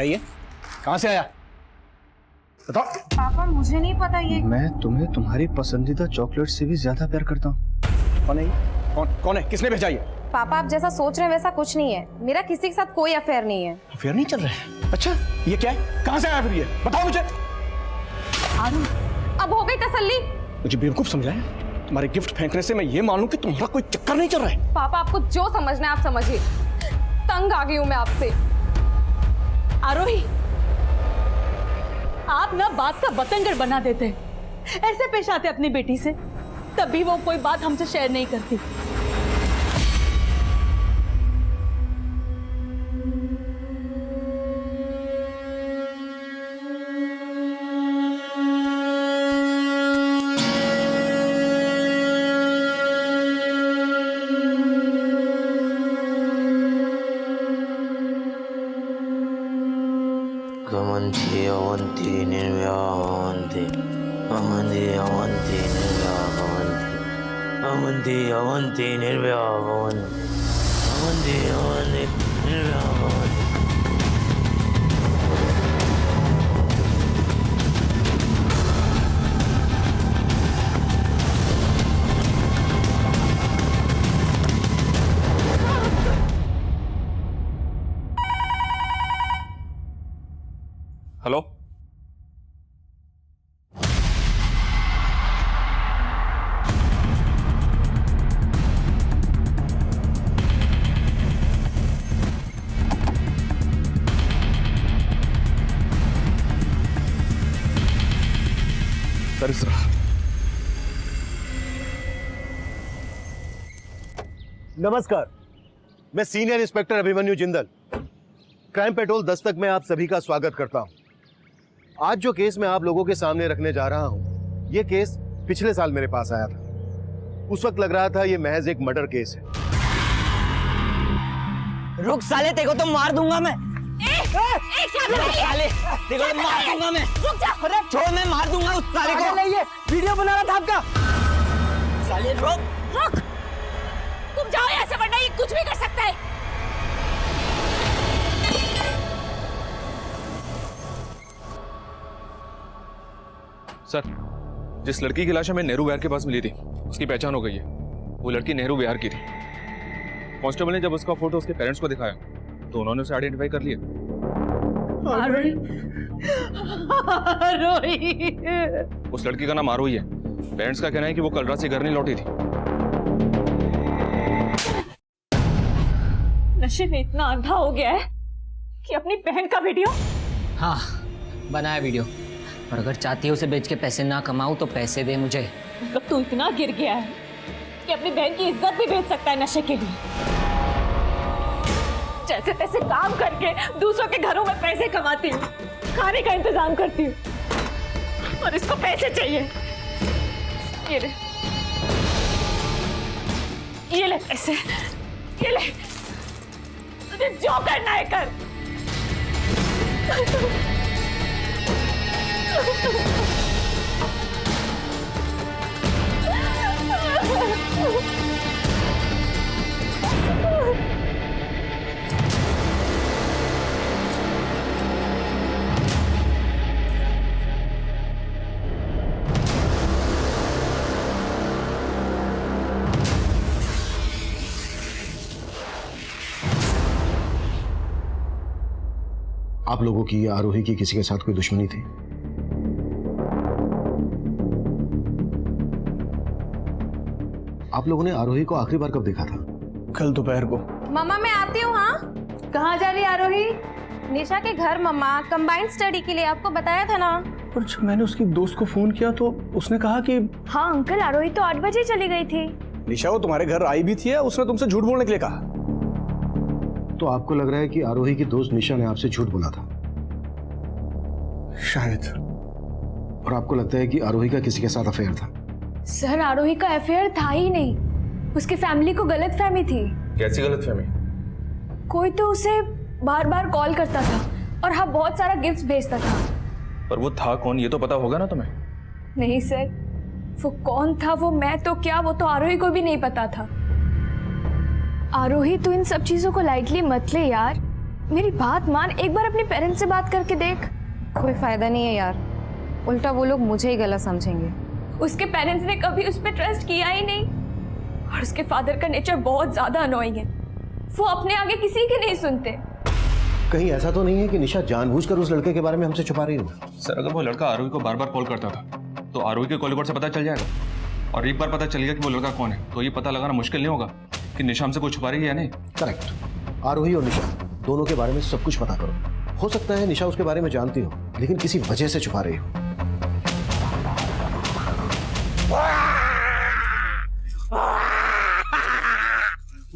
ये? कहाँ से आया? बताओ। पापा मुझे नहीं पता ये। मैं तुम्हें तुम्हारी पसंदीदा चॉकलेट से भी ज्यादा प्यार करता हूँ। कौन है ये? कौन है? किसने भेजा ये? पापा आप जैसा सोच रहे हैं वैसा कुछ नहीं है। मेरा किसी के साथ कोई अफेयर नहीं है। अफेयर नहीं चल रहा है? अच्छा ये क्या है? कहाँ से आया फिर ये? बताओ मुझे। अब हो गई तसल्ली? मुझे बेवकूफ समझा है? तुम्हारे गिफ्ट फेंकने से मैं ये मानूं कि तुम्हारा कोई चक्कर नहीं चल रहा है। पापा आपको जो समझना है आप समझिए। तंग आ गई हूँ मैं आपसे। आरोही, आप ना बात का बतंगड़ बना देते, ऐसे पेश आते अपनी बेटी से, तभी वो कोई बात हमसे शेयर नहीं करती। Avanti, avanti, nirvya, avanti, avanti, avanti, nirvya, avanti, avanti, avanti, nirvya, avanti, avanti, avanti, nirvya, avanti. Hello, sir नमस्कार, मैं senior inspector Abhimanyu Jindal, crime petrol Dastak में आप सभी का स्वागत करता हूं। आज जो केस मैं आप लोगों के सामने रखने जा रहा हूं, यह केस पिछले साल मेरे पास आया था। उस वक्त लग रहा था यह महज एक मर्डर केस है। रुक साले, तेरे को तो मार दूंगा मैं। साले, तेरे को तो मार दूंगा मैं। रुक जा। अरे छोड़, मैं मार दूंगा उस साले को। नहीं, ये वीडियो बना रहा था आपका। साले रुक। रुक, तुम जाओ यहाँ से वरना ये कुछ भी कर सकता है। सर, जिस लड़की की लाश हमें नेहरू विहार के पास मिली थी, उसकी पहचान हो गई है। वो लड़की नेहरू विहार की थी। कांस्टेबल ने जब उसका फोटो उसके पेरेंट्स को दिखाया तो उन्होंने उसे आइडेंटिफाई कर लिया। आरोही, आरोही। उस लड़की का नाम आरोही है। पेरेंट्स का कहना है कि वो कल रात से घर नहीं लौटी थी। नशे में इतना अंधा हो गया है कि अपनी बहन का वीडियो। हाँ, बनाया वीडियो, और अगर चाहती है उसे बेच के पैसे ना कमाऊं तो पैसे दे मुझे। मतलब तू इतना गिर गया है कि अपनी बहन की इज्जत भी बेच सकता है नशे के लिए। जैसे तैसे काम करके दूसरों के घरों में पैसे कमाती हूँ, खाने का इंतजाम करती हूँ, और इसको पैसे चाहिए। ये ले पैसे, ये ले, तुझे जो करना है कर। आप लोगों की या आरोही की किसी के साथ कोई दुश्मनी थी? आप लोगों ने आरोही को आखिरी बार कब देखा था? कल दोपहर को। मम्मा मैं आती हूँ। हाँ, कहाँ जा रही है आरोही? निशा के घर मम्मा, कंबाइंड स्टडी के लिए। आपको बताया था ना। और जब मैंने उसकी दोस्त को फोन किया तो उसने कहा कि हाँ अंकल, आरोही तो 8 बजे चली गई थी। निशा वो तुम्हारे घर आई भी थी या उसने तुमसे झूठ बोलने के लिए कहा? तो आपको लग रहा है कि आरोही की दोस्त निशा ने आपसे झूठ बोला था? शायद। और आपको लगता है कि आरोही का किसी के साथ अफेयर था? सर, आरोही का अफेयर था ही नहीं, उसकी फैमिली को गलतफहमी थी। कैसी गलतफहमी? कोई तो उसे बार बार कॉल करता था और हाँ बहुत सारा गिफ्ट्स भेजता था। पर वो था कौन ये तो पता होगा ना तुम्हें? नहीं सर, वो कौन था वो मैं तो क्या, वो तो आरोही को भी नहीं पता था। आरोही, तू इन सब चीजों को लाइटली मत ले यार। मेरी बात मान, एक बार अपने पेरेंट्स से बात करके देख। कोई फायदा नहीं है यार, उल्टा वो लोग मुझे ही गलत समझेंगे। उसके पेरेंट्स ने कभी उस पर ट्रस्ट किया ही नहीं, और उसके फादर का नेचर बहुत ज्यादा अनोइंग है। वो अपने आगे किसी की नहीं सुनते। कहीं ऐसा तो नहीं है कि निशा जानबूझकर उस लड़के के बारे में हमसे छुपा रही हो? सर अगर वो लड़का आरोही को बार बार कॉल करता था तो आरोही के कॉल रिकॉर्ड से पता चल जाएगा, और एक बार पता चल गया कि वो लड़का कौन है तो ये पता लगाना मुश्किल नहीं होगा कि निशा हमसे कुछ छुपा रही है या नहीं। करेक्ट। आरोही और निशा दोनों के बारे में सब कुछ पता करो। हो सकता है निशा उसके बारे में जानती हो लेकिन किसी वजह से छुपा रही हो।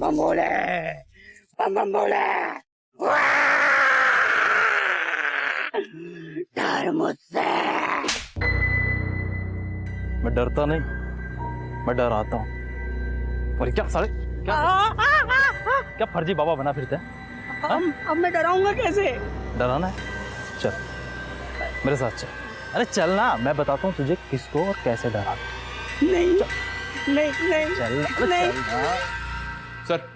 बम्बोले, बम्बोले, डर मुझसे। मैं डरता नहीं, मैं डराता हूँ। और क्या साले क्या फर्जी बाबा बना फिरते हैं? अब मैं डराऊंगा कैसे? डराना है? चल मेरे साथ चल। अरे चल ना, मैं बताता हूँ तुझे किसको और कैसे डराना। नहीं नहीं नहीं चल नहीं। सर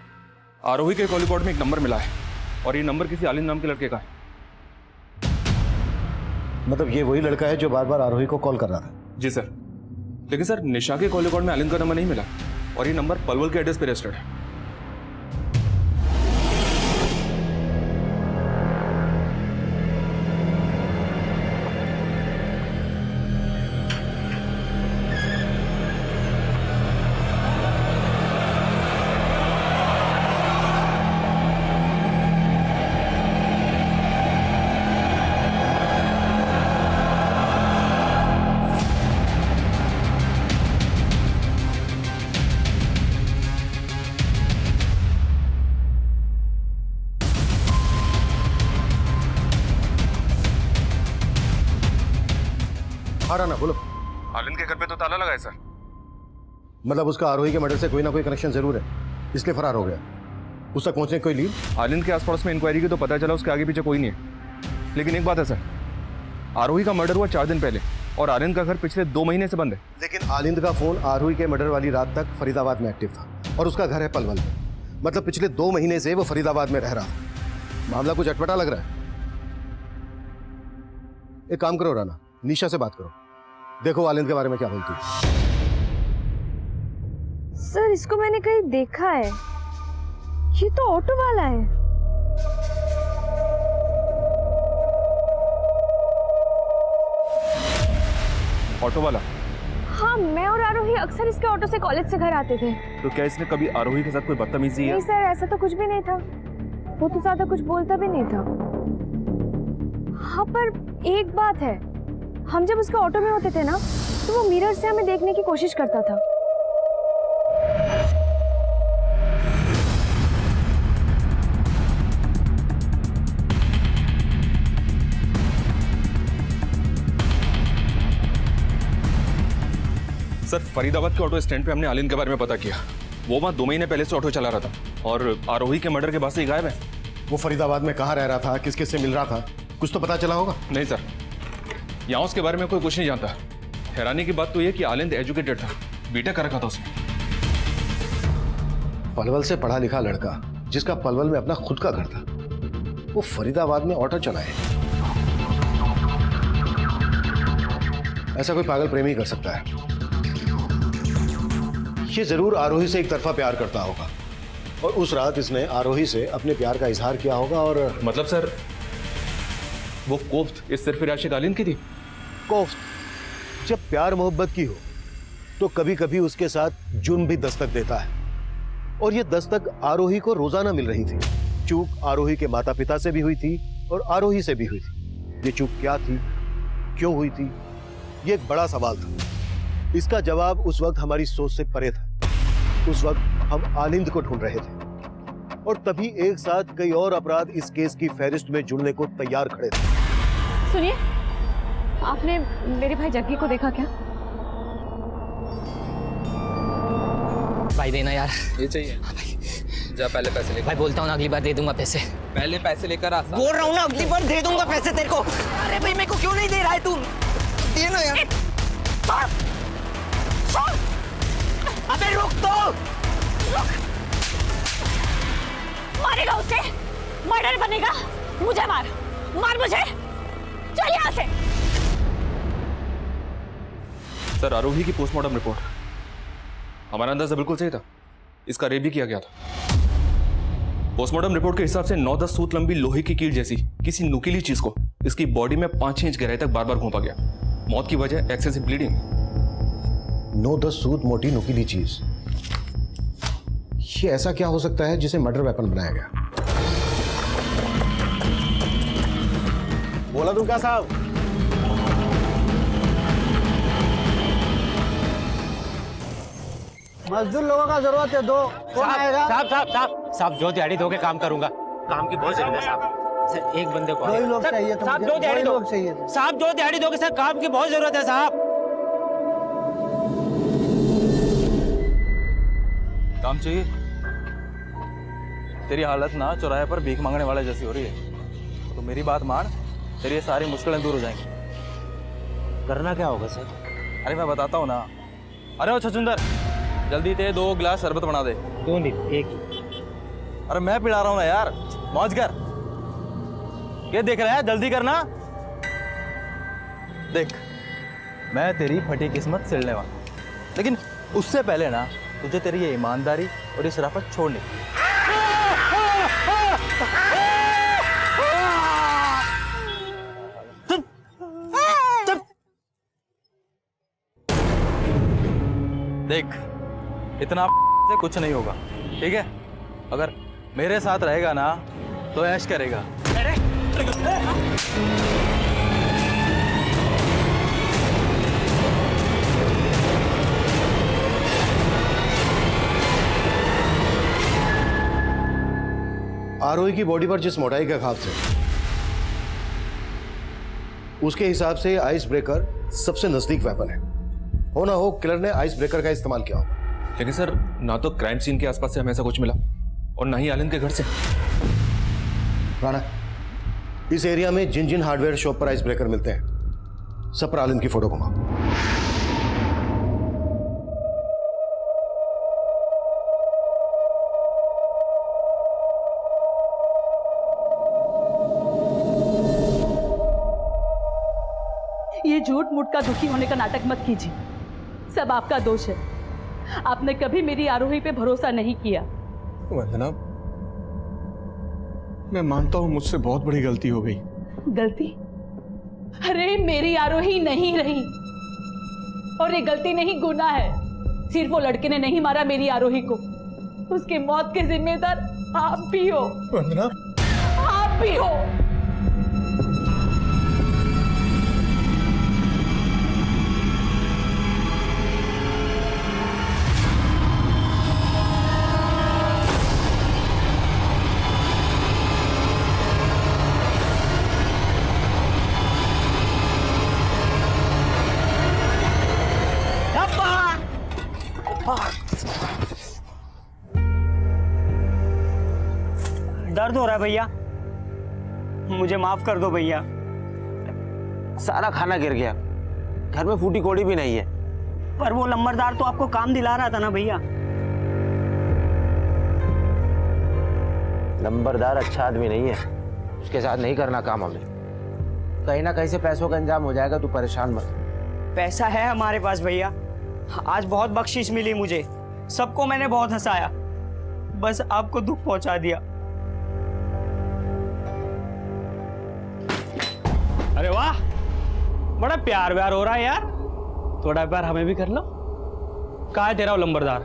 आरोही के कॉल रिकॉर्ड में एक नंबर मिला है और ये नंबर किसी आलिंद नाम के लड़के का है। मतलब ये वही लड़का है जो बार बार आरोही को कॉल कर रहा था? जी सर, लेकिन सर निशा के कॉल रिकॉर्ड में आलिंद का नंबर नहीं मिला और ये नंबर पलवल के एड्रेस पे रजिस्टर्ड है। हाँ राना बोलो। आलिंद के घर पे तो ताला लगा है सर। मतलब उसका आरोही के मर्डर से कोई ना कोई कनेक्शन जरूर है, इसलिए फरार हो गया। उस तक पहुंचने की कोई लीड? आलिंद के आसपास में इंक्वायरी की तो पता चला उसके आगे पीछे कोई नहीं है, लेकिन एक बात है सर, आरोही का मर्डर हुआ 4 दिन पहले और आलिंद का घर पिछले 2 महीने से बंद है। लेकिन आलिंद का फोन आरोही के मर्डर वाली रात तक फरीदाबाद में एक्टिव था और उसका घर है पलवल में। मतलब पिछले 2 महीने से वो फरीदाबाद में रह रहा था। मामला कुछ अटपटा लग रहा है। एक काम करो राना, निशा से बात करो, देखो आलिंद के बारे में क्या बोलती है। सर इसको मैंने कहीं देखा है, ये तो ऑटो वाला है। ऑटो वाला? हाँ, मैं और आरोही अक्सर इसके ऑटो से कॉलेज से घर आते थे। तो क्या इसने कभी आरोही के साथ कोई बदतमीजी नहीं सर, ऐसा तो कुछ भी नहीं था। वो तो ज्यादा कुछ बोलता भी नहीं था। हाँ पर एक बात है, हम जब उसके ऑटो में होते थे ना तो वो मिरर से हमें देखने की कोशिश करता था। सर फरीदाबाद के ऑटो स्टैंड पे हमने आलिंद के बारे में पता किया। वो वहाँ 2 महीने पहले से ऑटो चला रहा था और आरोही के मर्डर के बाद से ही गायब है। वो फरीदाबाद में कहाँ रह रहा था, किस किस से मिल रहा था, कुछ तो पता चला होगा? नहीं सर, यहाँ उसके बारे में कोई कुछ नहीं जानता। हैरानी की बात तो यह कि आलिंद एजुकेटेड था, बीटेक कर रखा था उसने। पलवल से पढ़ा लिखा लड़का जिसका पलवल में अपना खुद का घर था, वो फरीदाबाद में ऑटो चलाए। ऐसा कोई पागल प्रेमी कर सकता है। ये जरूर आरोही से एक तरफा प्यार करता होगा और उस रात इसने आरोही से अपने प्यार का इजहार किया होगा। और मतलब सर वो कोफ्त इस सिर्फ आशिक आलिंद की थी? कोफ्त जब प्यार मोहब्बत की हो तो कभी कभी उसके साथ जुर्म भी दस्तक देता है, और ये दस्तक आरोही को रोजाना मिल रही थी। चूक आरोही के माता पिता से भी हुई थी और आरोही से भी हुई थी। ये चूक क्या थी, क्यों हुई थी, ये एक बड़ा सवाल था। इसका जवाब उस वक्त हमारी सोच से परे था। उस वक्त हम आलिंद को ढूंढ रहे थे और तभी एक साथ कई और अपराध इस केस की फहरिस्त में जुड़ने को तैयार खड़े थे। सुनिए, आपने मेरे भाई जग्गी को देखा क्या? भाई देना यार। ये चाहिए? जा पहले पैसे लेकर। भाई बोलता हूँ ना, अगली बार दे दूंगा पैसे। पहले पैसे लेकर आ। बोल रहा हूँ ना, अगली बार दे दूंगा पैसे तेरे को। अरे भाई मेरे को क्यों नहीं दे रहा है तू? दे ना यार। अबे रुक तो, रुक। मारेगा उसे, मार मर्डर बनेगा। मुझे मार, मार मुझे, चल यहाँ से। सर, आरोही की पोस्टमार्टम रिपोर्ट, हमारा अंदाजा बिल्कुल सही था, इसका रेप भी किया गया था। पोस्टमार्टम रिपोर्ट के हिसाब से 9-10 सूत लंबी लोहे की कील जैसी किसी नुकीली चीज को इसकी बॉडी में 5-6 इंच गहराई तक बार बार घोंपा गया। मौत की वजह एक्सेसिव ब्लीडिंग। 9-10 सूत मोटी नुकीली चीज, ये ऐसा क्या हो सकता है जिसे मर्डर वेपन बनाया गया? बोला दुर्गा साहब। मजदूर लोगों का जरूरत है, दो कौन आएगा? साहब साहब साहब साहब, जो दिहाड़ी दोगे काम करूंगा। काम की बहुत जरूरत है साहब। सर, एक बंदे को दो ही लोग चाहिए थे साहब, मुझे, जो दिहाड़ी दो ही दो लोग चाहिए थे। साहब, जो दिहाड़ी दोगे सर, काम की बहुत जरूरत है साहब। काम चाहिए? तेरी हालत ना चौराहे पर भीख मांगने वाले जैसी हो रही है, तो मेरी बात मान, तेरी ये सारी मुश्किलें दूर हो जाएंगी। करना क्या होगा सर? अरे मैं बताता हूँ ना। अरे ओ छछुंदर, जल्दी ते 2 गिलास शरबत बना दे। 2 नहीं, एक ही। अरे मैं पिला रहा हूँ ना यार, मौज कर। ये देख रहा है, जल्दी करना। देख, मैं तेरी फटी किस्मत सिलने वाला, लेकिन उससे पहले ना तुझे तेरी ये ईमानदारी और ये शराफत छोड़नी। देख, इतना से कुछ नहीं होगा, ठीक है? अगर मेरे साथ रहेगा ना तो ऐश करेगा। आरोही की बॉडी पर जिस मोटाई के घाव थे, उसके हिसाब से आइस ब्रेकर सबसे नजदीक वेपन है। हो ना हो किलर ने आइस ब्रेकर का इस्तेमाल किया होगा। लेकिन सर, ना तो क्राइम सीन के आसपास से हमें ऐसा कुछ मिला और ना ही आलिन के घर से। राणा, इस एरिया में जिन जिन हार्डवेयर शॉप पर आइस ब्रेकर मिलते हैं, सब पर आलिन की फोटो घुमाओ। ये झूठ मूठ का दुखी होने का नाटक मत कीजिए, सब आपका दोष है। आपने कभी मेरी आरोही पे भरोसा नहीं किया। वंदना, मैं मानता हूं मुझसे बहुत बड़ी गलती हो गई। गलती? अरे मेरी आरोही नहीं रही, और ये गलती नहीं गुनाह है। सिर्फ वो लड़के ने नहीं मारा मेरी आरोही को, उसकी मौत के जिम्मेदार आप भी हो। वंदना, आप भी हो। दर्द हो रहा है भैया, मुझे माफ कर दो भैया। सारा खाना गिर गया, घर में फूटी कोड़ी भी नहीं है। पर वो लंबरदार तो आपको काम दिला रहा था ना भैया। नंबरदार अच्छा आदमी नहीं है, उसके साथ नहीं करना काम हमें। कहीं ना कहीं से पैसों का इंतजाम हो जाएगा, तू परेशान मत। पैसा है हमारे पास भैया, आज बहुत बख्शिश मिली मुझे, सबको मैंने बहुत हंसाया, बस आपको दुख पहुंचा दिया। अरे वाह, बड़ा प्यार व्यार हो रहा है यार, थोड़ा प्यार हमें भी कर लो। कहाँ है तेरा लंबरदार?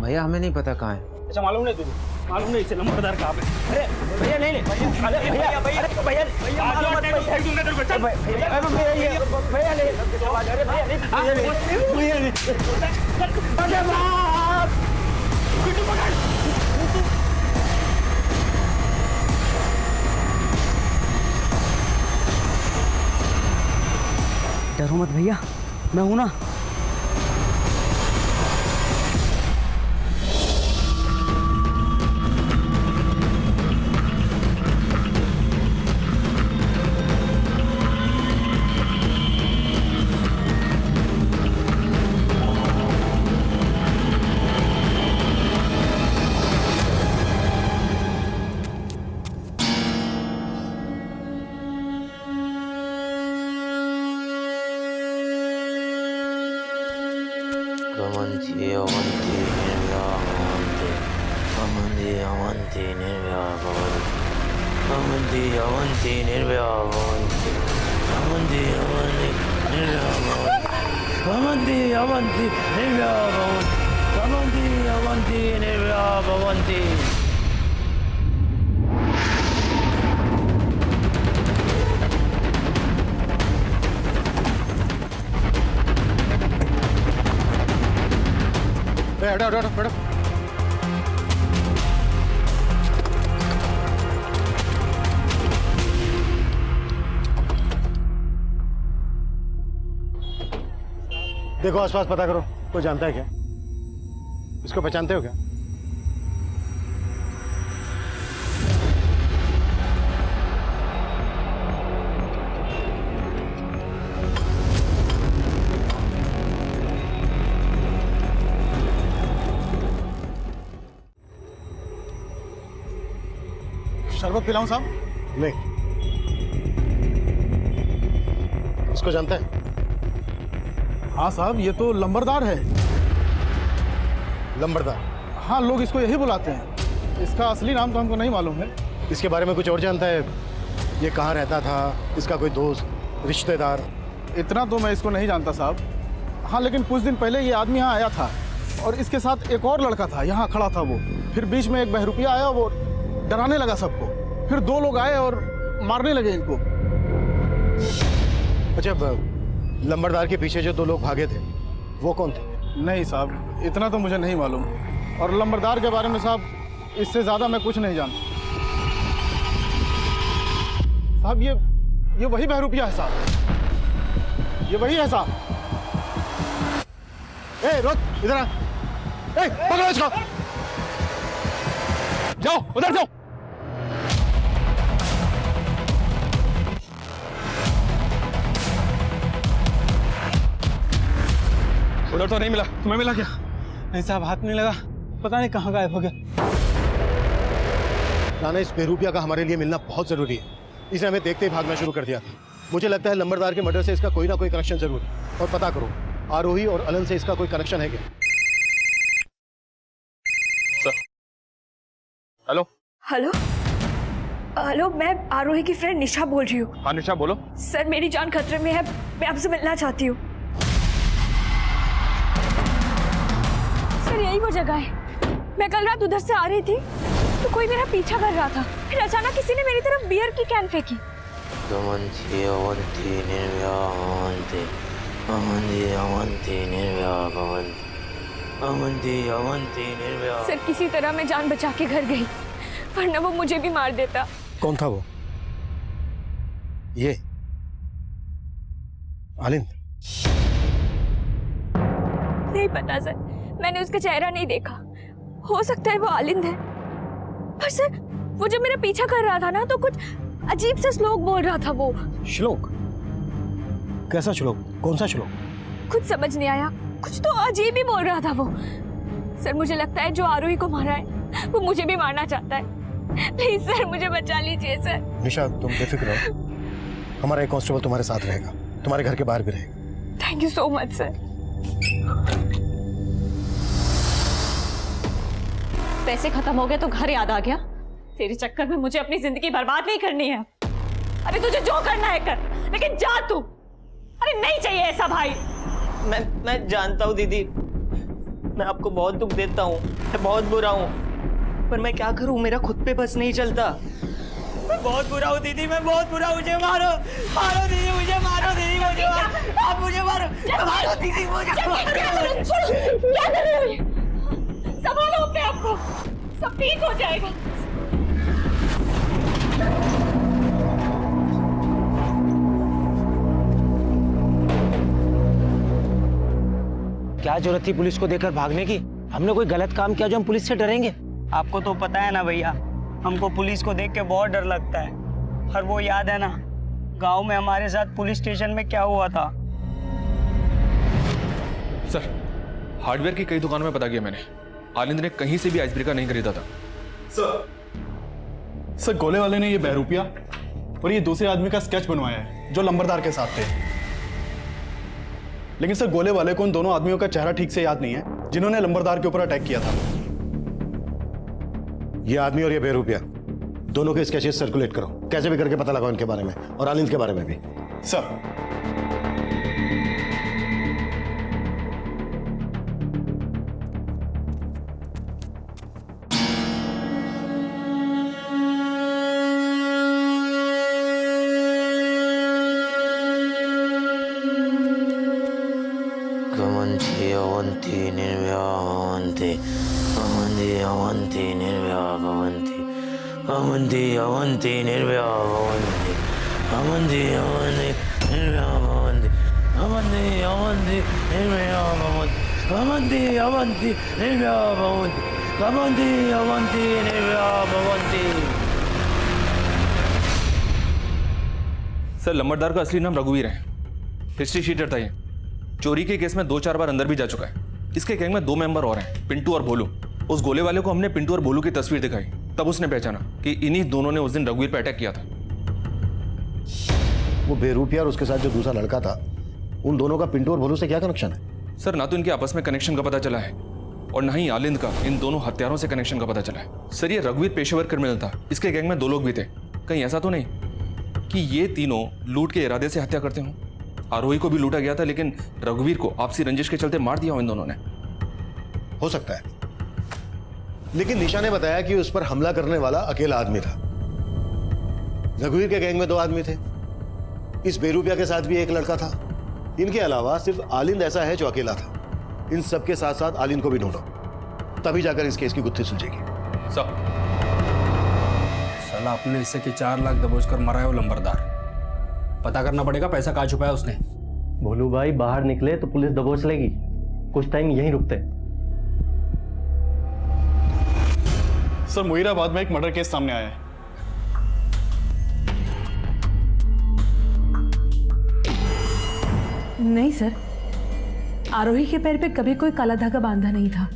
भैया हमें नहीं पता कहाँ है। अच्छा, मालूम नहीं तुझे? मालूम नहीं इसे लंबरदार कहाँ पे? अरे भैया नहीं नहीं भैया, अरे भैया भैया भैया भैया मालूम मत भैया तेरे को, चल भैया भैया नहीं, अरे भैया नहीं, भैया नहीं, अरे बाप, कुछ पकड़। डरो मत भैया, मैं हूं ना। Amanti, amanti, nirvya bhavanti. Amanti, amanti, nirvya bhavanti. Amanti, amanti, nirvya bhavanti. Amanti, amanti, nirvya bhavanti. Amanti, amanti, nirvya bhavanti. Amanti, amanti, nirvya bhavanti. हटो हटो हटो। देखो आसपास पता करो, कोई जानता है क्या? इसको पहचानते हो क्या? शरबत पिलाऊं साहब? नहीं। इसको जानता है? हाँ साहब, ये तो लंबरदार है। लंबरदार? हाँ, लोग इसको यही बुलाते हैं। इसका असली नाम तो हमको नहीं मालूम है। इसके बारे में कुछ और जानता है? ये कहाँ रहता था? इसका कोई दोस्त, रिश्तेदार? इतना तो मैं इसको नहीं जानता साहब। हाँ, लेकिन कुछ दिन पहले ये आदमी यहाँ आया था और इसके साथ एक और लड़का था, यहाँ खड़ा था वो। फिर बीच में एक बहरूपिया आया, वो डराने लगा सबको। फिर दो लोग आए और मारने लगे इनको। अच्छा, लंबरदार के पीछे जो दो लोग भागे थे, वो कौन थे? नहीं साहब, इतना तो मुझे नहीं मालूम। और लंबरदार के बारे में साहब, इससे ज़्यादा मैं कुछ नहीं जानता। साहब, ये वही बहरूपिया है साहब। ये वही है साहब। ए, रुक, इधर आ। ए, पकड़ो इसको। जाओ, उधर जाओ। उधर तो नहीं मिला। तुम्हें मिला क्या? नहीं साहब, हाथ नहीं लगा। पता नहीं कहाँ गायब हो गया। नाना, इस बेरूपिया का हमारे लिए मिलना बहुत जरूरी है। इसने हमें देखते ही भागना शुरू कर दिया था। मुझे लगता है लंबरदार के मर्डर से इसका कोई ना कोई कनेक्शन जरूर है। और पता करो, आरोही और अलन से इसका कोई कनेक्शन है क्या? Sir, hello. हेलो हेलो, मैं आरोही की फ्रेंड निशा बोल रही हूँ। हाँ निशा, बोलो। सर, मेरी जान खतरे में है, मैं आपसे मिलना चाहती हूँ। सर, यही वो जगह है। मैं कल रात उधर से आ रही थी तो कोई मेरा पीछा कर रहा था। फिर अचानक किसी ने मेरी तरफ बियर की कैन फेंकी। Amanti, amanti, nirvya bhavanti. Amanti, amanti, nirvya bhavanti. Amanti, amanti, nirvya. Sir, किसी तरह मैं जान बचा के घर गई, वरना वो मुझे भी मार देता। कौन था वो? ये आलिंद? नहीं पता सर, मैंने उसका चेहरा नहीं देखा। हो सकता है वो आलिंद है। पर सर, वो जब मेरा पीछा कर रहा था ना, तो कुछ अजीब सा श्लोक बोल रहा था वो। श्लोक? कैसा श्लोक? कौन सा श्लोक? कुछ समझ नहीं आया, कुछ तो अजीब ही बोल रहा था वो। सर, मुझे लगता है जो आरोही को मारा है वो मुझे भी मारना चाहता है। प्लीज सर, मुझे बचा लीजिए सर। निशा, तुम बेफिक्र रहो। हमारा एक कांस्टेबल तुम्हारे साथ रहेगा, तुम्हारे घर के बाहर भी रहेगा। Thank you so much sir. पैसे खत्म हो गए तो घर याद आ गया। तेरे चक्कर में मुझे अपनी जिंदगी बर्बाद नहीं करनी है। अरे तुझे जो करना है कर, लेकिन जा तू। अरे नहीं चाहिए ऐसा भाई। मैं जानता हूँ दीदी, मैं आपको बहुत दुख देता हूँ, मैं बहुत बुरा हूँ, पर मैं क्या करूँ, मेरा खुद पे बस नहीं चलता। मैं बहुत बुरा हूँ दीदी, मैं बहुत बुरा हूँ। मुझे मारो, मारो दीदी, मुझे मारो दीदी, मुझे मारो, आप मुझे मारो, मारो दीदी, मुझे मारो। क्या कर रहे हो? संभालो अपने आप को, सब ठीक हो जाएगा। क्या जरूरत थी पुलिस को देकर भागने की? हमने कोई गलत काम किया जो हम पुलिस से डरेंगे? आपको तो पता है ना भैया, हमको पुलिस को देख के बहुत डर लगता है। और वो याद है ना, गांव में हमारे साथ पुलिस स्टेशन में क्या हुआ था? सर, हार्डवेयर की कई दुकानों में पता किया मैंने, आलिंद ने कहीं से भी आइस ब्रेकर नहीं खरीदा था। सर, गोले वाले ने ये बहरूपिया और ये दूसरे आदमी का स्केच बनवाया है जो लंबरदार के साथ थे। लेकिन सर गोले वाले को उन दोनों आदमियों का चेहरा ठीक से याद नहीं है जिन्होंने लंबरदार के ऊपर अटैक किया था। ये आदमी और ये बेरुपया दोनों के स्केचेस सर्कुलेट करो, कैसे भी करके पता लगाओ इनके बारे में और आलिंद के बारे में भी। Sir Avanti, avanti, nirvya, avanti, avanti, avanti, nirvya, avanti, avanti, avanti, nirvya, avanti, avanti, avanti, nirvya, avanti, avanti, avanti, nirvya, avanti, avanti, avanti, nirvya, avanti, avanti, avanti, nirvya, avanti। Sir लंबरदार का असली नाम रघुवीर है। हिस्ट्री शीटर था ये। चोरी के केस में 2-4 बार अंदर भी जा चुका है। इसके गैंग में 2 मेंबर और हैं, पिंटू और भोलू। उस गोले वाले को हमने पिंटू और भोलू की तस्वीर दिखाई, तब उसने पहचाना कि इन्हीं दोनों ने उस दिन रघुवीर पर अटैक किया था। वो बेरुपिया और उसके साथ जो दूसरा लड़का था, उन दोनों का पिंटू और भोलू से क्या कनेक्शन है? सर ना तो इनके आपस में कनेक्शन का पता चला है और ना ही आलिंद का इन दोनों हत्यारों से कनेक्शन का पता चला है। सर ये रघुवीर पेशेवर क्रिमिनल था। इसके गैंग में 2 लोग भी थे। कहीं ऐसा तो नहीं कि ये तीनों लूट के इरादे से हत्या करते हों? आरोही को भी लूटा गया था, लेकिन रघुवीर को आपसी रंजिश के चलते मार दिया हो इन दोनों ने। हो सकता है, लेकिन निशा ने बताया कि उस पर हमला करने वाला अकेला आदमी था। रघुवीर के गैंग में 2 आदमी थे, इस बेरुपिया के साथ भी एक लड़का था। इनके अलावा सिर्फ आलिंद ऐसा है जो अकेला था। इन सबके साथ साथ आलिंद को भी ढूंढो, तभी जाकर इस केस की गुत्थी सुलझेगी। सब साला अपने हिस्से के 4 लाख दबोच कर मरा है वो लंबरदार। पता करना पड़ेगा पैसा कहाँ छुपाया उसने। भोलू भाई बाहर निकले तो पुलिस दबोच लेगी, कुछ टाइम यहीं रुकते। सर मुहीराबाद में एक मर्डर केस सामने आया है। नहीं सर, आरोही के पैर पे कभी कोई काला धागा बांधा नहीं था।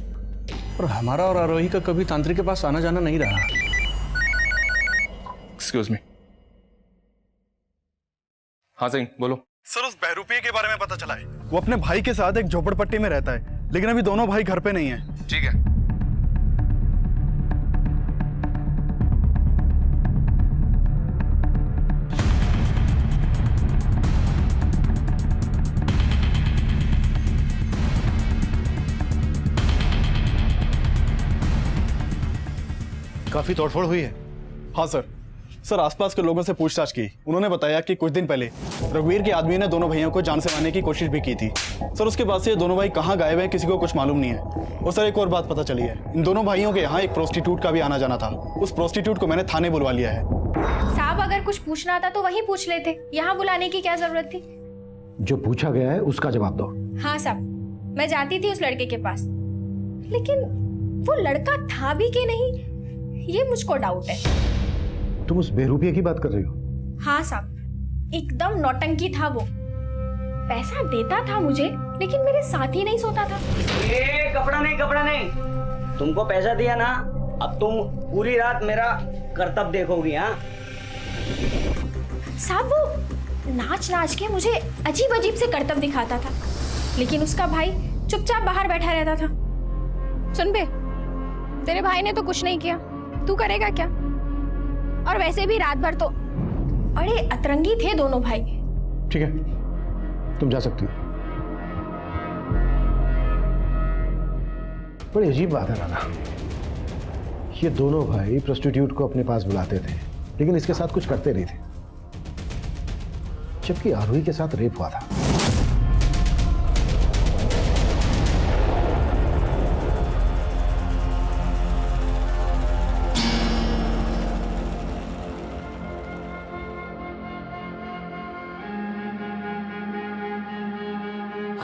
और हमारा और आरोही का कभी तांत्रिक के पास आना जाना नहीं रहा। Excuse me. हाँ सिंह बोलो। सर उस बहरूपिये के बारे में पता चला है। वो अपने भाई के साथ एक झोपड़पट्टी में रहता है, लेकिन अभी दोनों भाई घर पे नहीं है। ठीक है। काफी तोड़फोड़ हुई है। हाँ सर। सर आसपास के लोगों से पूछताछ की, उन्होंने बताया कि कुछ दिन पहले रघुवीर के आदमी ने दोनों भाइयों को जान से मारने की कोशिश भी की थी। सर उसके बाद से ये दोनों भाई कहाँ गायब हैं किसी को कुछ मालूम नहीं है। और सर एक और बात पता चली है, इन दोनों भाइयों के यहाँ एक प्रोस्टिट्यूट का भी आना जाना था। उस प्रोस्टिट्यूट को मैंने थाने बुलवा लिया है। साहब अगर कुछ पूछना था तो वहीं पूछ लेते, यहाँ बुलाने की क्या जरूरत थी? जो पूछा गया है उसका जवाब दो। हाँ साहब, मैं जाती थी उस लड़के के पास, लेकिन वो लड़का था भी कि नहीं ये मुझको डाउट है। तुम उस बेरुपिया की बात कर रही हो? हाँ साहब, एकदम नौटंकी था वो। पैसा देता था मुझे, लेकिन मेरे साथ ही नहीं सोता था। ये कपड़ा नहीं, तुमको पैसा दिया ना, अब तुम पूरी रात मेरा करतब देखोगी। हाँ साहब वो नाच नाच के मुझे अजीब अजीब से करतब दिखाता था, लेकिन उसका भाई चुपचाप बाहर बैठा रहता था। सुन बे, तेरे भाई ने तो कुछ नहीं किया, तू करेगा क्या? और वैसे भी रात भर तो अरे अतरंगी थे दोनों भाई। ठीक है, तुम जा सकती हो। बड़ी अजीब बात है नाना, ये दोनों भाई प्रोस्टिट्यूट को अपने पास बुलाते थे, लेकिन इसके साथ कुछ करते नहीं थे, जबकि आरोही के साथ रेप हुआ था।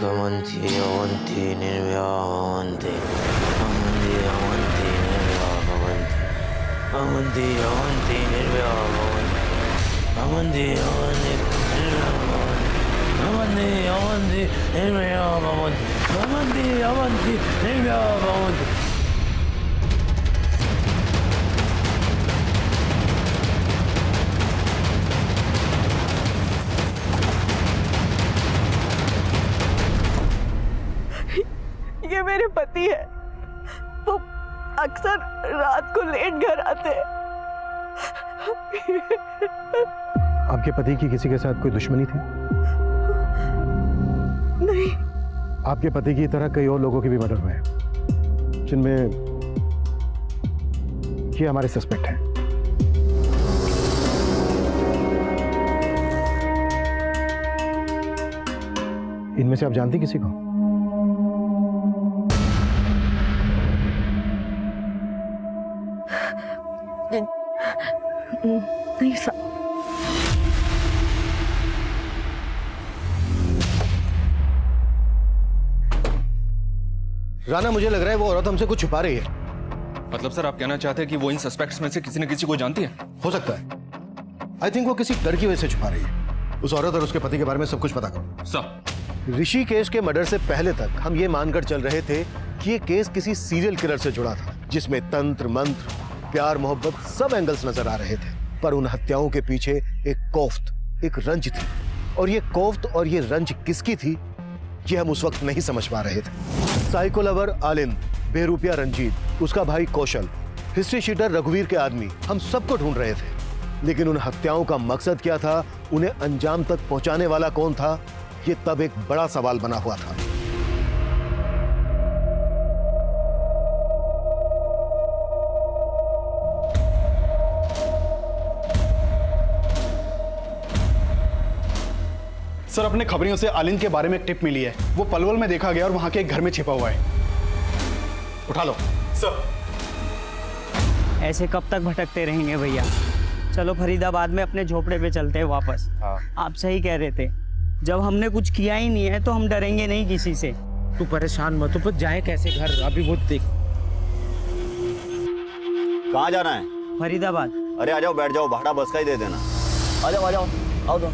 Avanti, avanti, nirvya, avanti, avanti, avanti, nirvya, avanti, avanti, avanti, nirvya, avanti, avanti, avanti, nirvya, avanti, avanti, avanti, nirvya, avanti, avanti, avanti, nirvya, avanti। ये मेरे पति है। वो अक्सर रात को लेट घर आते हैं। आपके पति की किसी के साथ कोई दुश्मनी थी? नहीं। आपके पति की तरह कई और लोगों के भी मर्डर हुए हैं, जिनमें ये हमारे सस्पेक्ट हैं। इनमें से आप जानती किसी को? नहीं सर। राणा, मुझे लग रहा है वो औरत हमसे कुछ छुपा रही है। मतलब सर आप कहना चाहते हैं कि वो इन सस्पेक्ट्स में से किसी न किसी को जानती है? हो सकता है। आई थिंक वो किसी डर की वजह से छुपा रही है। उस औरत और उसके पति के बारे में सब कुछ पता करो। सर, ऋषिकेश के मर्डर से पहले तक हम ये मानकर चल रहे थे कि ये केस किसी सीरियल किलर से जुड़ा था, जिसमें तंत्र मंत्र, प्यार मोहब्बत सब एंगल्स नजर आ रहे थे। पर उन हत्याओं के पीछे एक कोफ्त, एक रंज थी, और ये कोफ्त और ये रंज किसकी थी ये हम उस वक्त नहीं समझ पा रहे थे। साइको लवर आलिंद, बेरूपिया रंजीत, उसका भाई कौशल, हिस्ट्री शीटर रघुवीर के आदमी, हम सबको ढूंढ रहे थे। लेकिन उन हत्याओं का मकसद क्या था, उन्हें अंजाम तक पहुंचाने वाला कौन था, ये तब एक बड़ा सवाल बना हुआ था। सर, अपने खबरियों से आलिंद के बारे में एक टिप मिली है। वो पलवल में देखा गया और वहां के एक घर में छिपा हुआ है। उठा लो। सर, ऐसे कब तक भटकते रहेंगे भैया? चलो फरीदाबाद में अपने झोपड़े पे चलते हैं वापस। आप सही कह रहे थे, जब हमने कुछ किया ही नहीं है तो हम डरेंगे नहीं किसी से। तू परेशान मत हो, जाए कैसे घर? अभी वो देख। कहाँ जाना है? फरीदाबाद। अरे आ जाओ, बैठ जाओ, भाड़ा बस का ही दे देना। आ जाओ आ जाओ, आओ तुम।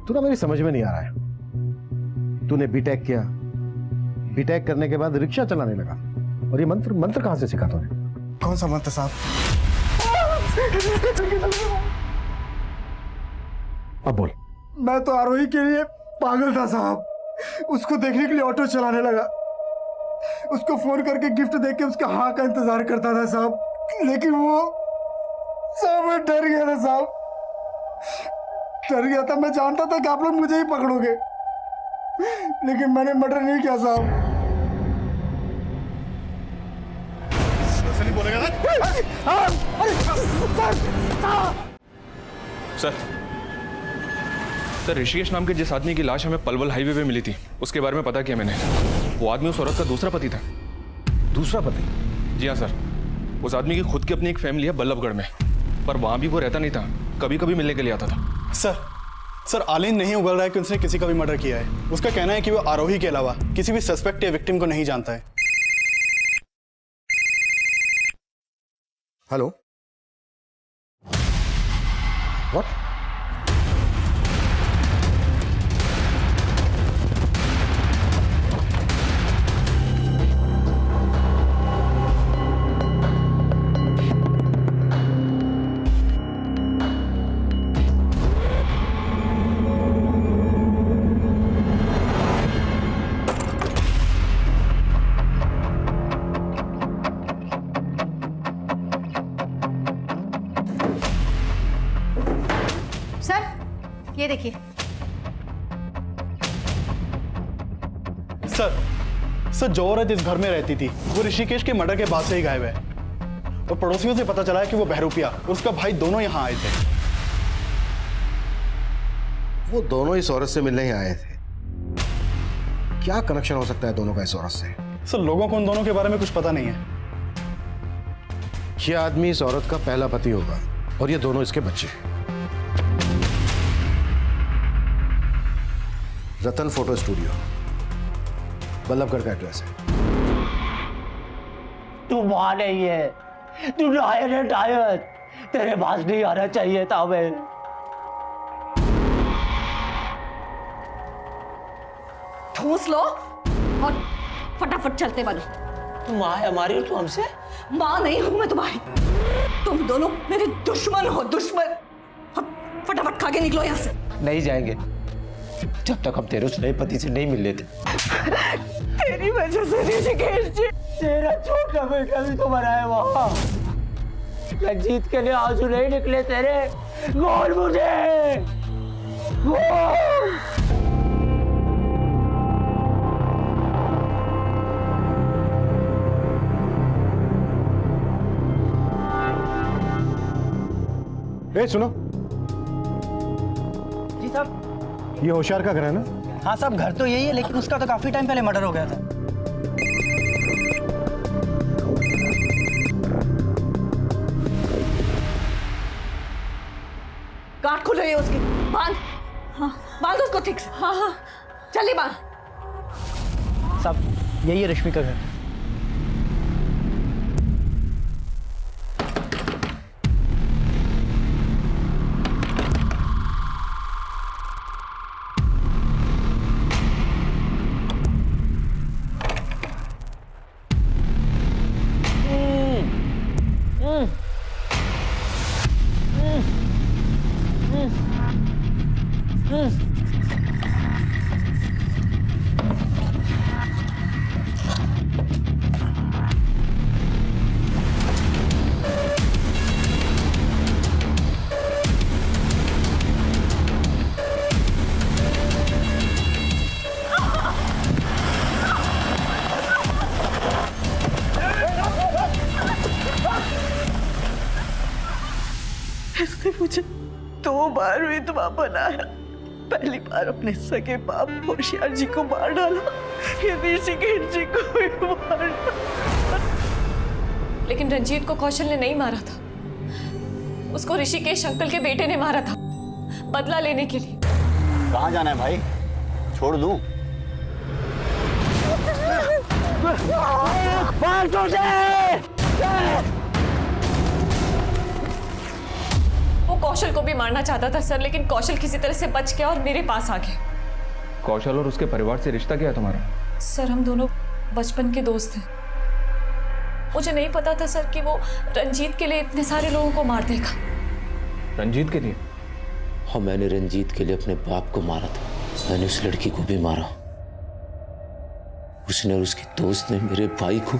तू ना मेरी समझ में नहीं आ रहा है। तूने बीटेक किया, बीटेक करने के बाद रिक्शा चलाने लगा, और ये मंत्र मंत्र कहां से सीखा तूने? कौन सा मंत्र साहब? अब बोल। मैं तो आरोही के लिए पागल था साहब। उसको देखने के लिए ऑटो चलाने लगा, उसको फोन करके गिफ्ट देके उसका हाँ का इंतजार करता था साहब। लेकिन वो साहब, मैं डर गया था साहब, डर गया था। मैं जानता था कि आप लोग मुझे ही पकड़ोगे, लेकिन मैंने मर्डर नहीं किया साहब। नहीं बोलेगा सर, ऋषिकेश नाम के जिस आदमी की लाश हमें पलवल हाईवे पे मिली थी, उसके बारे में पता किया मैंने। वो आदमी उस औरत का दूसरा पति था। दूसरा पति? जी हाँ सर। उस आदमी की खुद की अपनी एक फैमिली है बल्लभगढ़ में, पर वहां भी वो रहता नहीं था, कभी कभी मिलने के लिए आता था। सर, आलिंद नहीं उगल रहा है कि उसने किसी का भी मर्डर किया है। उसका कहना है कि वो आरोही के अलावा किसी भी सस्पेक्ट या विक्टिम को नहीं जानता है। Hello, what? ये देखिए। सर, जो औरत इस घर में रहती थी वो ऋषिकेश के मर्डर के बाद से ही गायब है, और पड़ोसियों से पता चला है कि वो बहरूपिया और उसका भाई दोनों यहाँ आए थे। वो दोनों इस औरत से मिलने ही आए थे। क्या कनेक्शन हो सकता है दोनों का इस औरत से? सर, लोगों को उन दोनों के बारे में कुछ पता नहीं है। ये आदमी इस औरत का पहला पति होगा और ये दोनों इसके बच्चे। रतन फोटो स्टूडियो, बल्लभगढ़ का एड्रेस है। तू मां नहीं है, तू डायर है डायर। तेरे पास नहीं आना चाहिए था मैं। ठूस लो और फटाफट चलते बनो। तू मां है हमारी और तू हमसे? मां नहीं हूं मैं तुम्हारी। तुम दोनों मेरे दुश्मन हो, दुश्मन। फटाफट खा के निकलो यहाँ से। नहीं जाएंगे जब तक हम तेरे उस नए पति से नहीं मिल लेते। तेरी वजह से ऋषिकेश जी, तेरा छोटा बेटा भी तो मरा है वहां। रंजीत के लिए आंसू नहीं निकले तेरे। बोल मुझे, बोल। ए सुनो, जी साहब। ये होशियार का घर है ना? हाँ साहब, घर तो यही है, लेकिन उसका तो काफी टाइम पहले मर्डर हो गया था। गांठ खुल रही है उसकी, बांध। हाँ, बांध उसको ठीक से। हाँ हाँ, जल्दी बांध। साहब यही है रश्मि का घर। इसने मुझे 2 बार विधवा बनाया। पहली बार अपने सगे बाप होशियार जी को मार डाला, ये ऋषिकेश जी को भी मार डाला। लेकिन रंजीत को कौशल ने नहीं मारा था, उसको ऋषिकेश अंकल के बेटे ने मारा था, बदला लेने के लिए। कहाँ जाना है भाई? छोड़ दूं? वो कौशल को भी मारना चाहता था सर, लेकिन कौशल किसी तरह से बच गया और मेरे पास आ गया। कौशल और उसके परिवार से रिश्ता क्या है तुम्हारा? सर हम दोनों बचपन के दोस्त हैं। मुझे नहीं पता था सर कि वो रंजीत के लिए इतने सारे लोगों को मार देगा। रंजीत के लिए? हाँ, मैंने रंजीत के लिए अपने बाप को मारा था। मैंने उस लड़की को भी मारा। उसने और उसके दोस्त ने मेरे भाई को।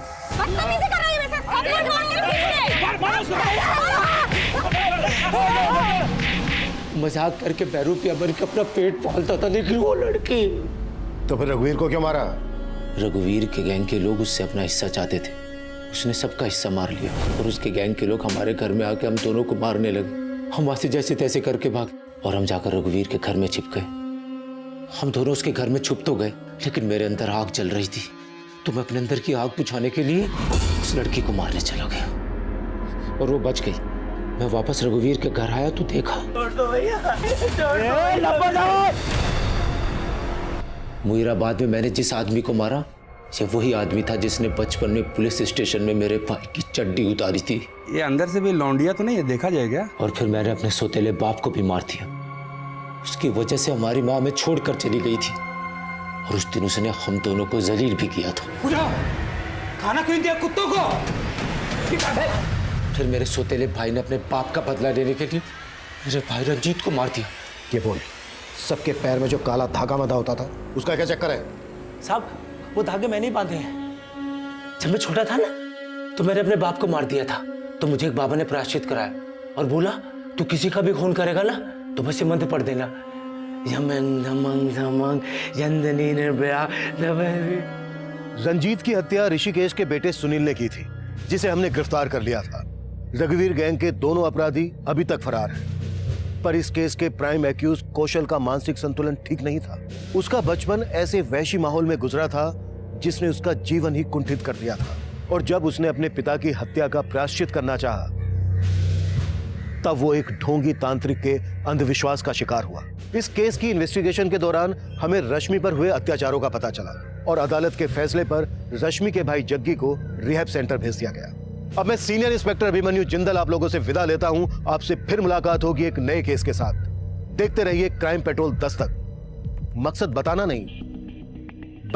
मजाक करके बैरूपिया बन के अपना पेट पालता था, लेकिन वो लड़की। तो फिर रघुवीर को क्यों मारा? रघुवीर के गैंग के लोग उससे अपना हिस्सा चाहते थे। उसने सबका हिस्सा मार लिया और उसके गैंग के लोग हमारे घर में आके हम दोनों को मारने लगे। हम वहां से जैसे तैसे करके भाग और हम जाकर रघुवीर के घर में छिप गए। हम दोनों उसके घर में छुप तो गए, लेकिन मेरे अंदर आग जल रही थी, तो मैं अपने अंदर की आग बुझाने के लिए उस लड़की को मारने चला गया और वो बच गई। मैं वापस रघुवीर के घर आया तो देखा मुईराबाद में मैंने जिस आदमी को मारा, ये वही आदमी था जिसने बचपन में पुलिस स्टेशन में मेरे भाई की चड्डी उतारी थी। ये अंदर से भी लौंडिया तो नहीं है, देखा जाएगा। और फिर मैंने अपने सौतेले बाप को भी मार दिया। उसकी वजह से हमारी माँ हमें छोड़कर चली गई थी और उस दिन उसने हम दोनों को जलील भी किया था। पूजा, खाना क्यों दिया कुत्तों को? फिर मेरे सौतेले भाई ने अपने बाप का बदला लेने के लिए मेरे भाई रंजीत को मार दिया। ये बोल, सबके पैर में जो काला धागा बंधा होता था, उसका क्या चक्कर है? साहब वो धागे मैंने ही बांधे हैं। जब मैं छोटा था ना, तो मैंने अपने बाप को मार दिया था। तो मुझे एक बाबा ने प्रायश्चित कराया और बोला, तू किसी का भी खून करेगा ना तो बस ये मंत्र पढ़ देना, रंजीत की हत्या ऋषिकेश के बेटे सुनील ने की थी, जिसे हमने गिरफ्तार कर लिया था। रघुवीर गैंग के दोनों अपराधी अभी तक फरार हैं, पर इस केस के प्राइम एक्यूज कौशल का मानसिक संतुलन ठीक नहीं था। उसका बचपन ऐसे वैशी माहौल में गुजरा था जिसने उसका जीवन ही कुंठित कर दिया था। और जब उसने अपने पिता की हत्या का प्रायश्चित करना चाहा, तब वो एक ढोंगी तांत्रिक के अंधविश्वास का शिकार हुआ। इस केस की इन्वेस्टिगेशन के दौरान हमें रश्मि पर हुए अत्याचारों का पता चला और अदालत के फैसले पर रश्मि के भाई जग्गी को रिहैब सेंटर भेज दिया गया। अब मैं सीनियर इंस्पेक्टर अभिमन्यु जिंदल आप लोगों से विदा लेता हूं। आपसे फिर मुलाकात होगी एक नए केस के साथ। देखते रहिए क्राइम पेट्रोल दस्तक। मकसद बताना नहीं,